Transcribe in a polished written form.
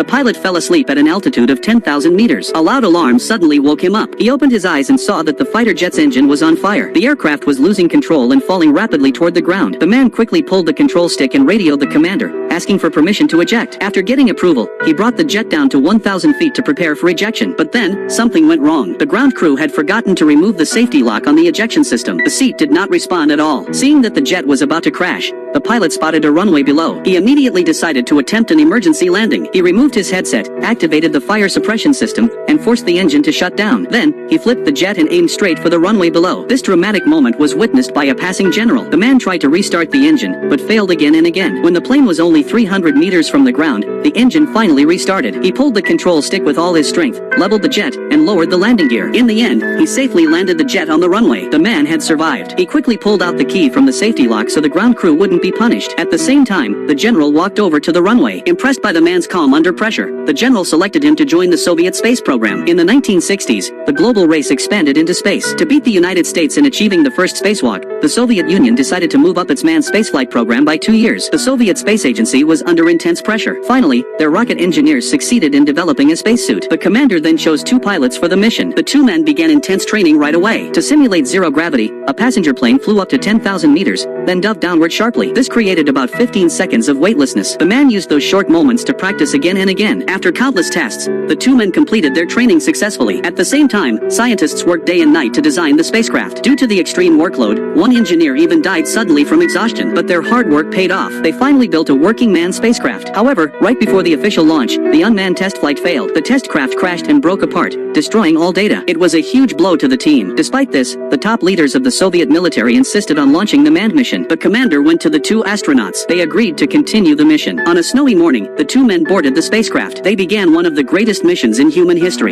The pilot fell asleep at an altitude of 10,000 meters. A loud alarm suddenly woke him up. He opened his eyes and saw that the fighter jet's engine was on fire. The aircraft was losing control and falling rapidly toward the ground. The man quickly pulled the control stick and radioed the commander, asking for permission to eject. After getting approval, he brought the jet down to 1,000 feet to prepare for ejection. But then, something went wrong. The ground crew had forgotten to remove the safety lock on the ejection system. The seat did not respond at all. Seeing that the jet was about to crash, the pilot spotted a runway below. He immediately decided to attempt an emergency landing. He removed his headset, activated the fire suppression system, and forced the engine to shut down. Then, he flipped the jet and aimed straight for the runway below. This dramatic moment was witnessed by a passing general. The man tried to restart the engine, but failed again and again. When the plane was only 300 meters from the ground, the engine finally restarted. He pulled the control stick with all his strength, leveled the jet, and lowered the landing gear. In the end, he safely landed the jet on the runway. The man had survived. He quickly pulled out the key from the safety lock so the ground crew wouldn't be punished. At the same time, the general walked over to the runway. Impressed by the man's calm under pressure, the general selected him to join the Soviet space program. In the 1960s, the global race expanded into space. To beat the United States in achieving the first spacewalk, the Soviet Union decided to move up its manned spaceflight program by 2 years. The Soviet Space Agency was under intense pressure. Finally, their rocket engineers succeeded in developing a spacesuit. The commander then chose 2 pilots for the mission. The 2 men began intense training right away. To simulate zero gravity, a passenger plane flew up to 10,000 meters, then dove downward sharply. This created about 15 seconds of weightlessness. The man used those short moments to practice again and again. After countless tests, the 2 men completed their training successfully. At the same time, scientists worked day and night to design the spacecraft. Due to the extreme workload, one engineer even died suddenly from exhaustion, but their hard work paid off. They finally built a working manned spacecraft. However, right before the official launch, the unmanned test flight failed. The test craft crashed and broke apart, destroying all data. It was a huge blow to the team. Despite this, the top leaders of the Soviet military insisted on launching the manned mission. The commander went to the 2 astronauts. They agreed to continue the mission. On a snowy morning, the 2 men boarded the spacecraft. They began one of the greatest missions in human history.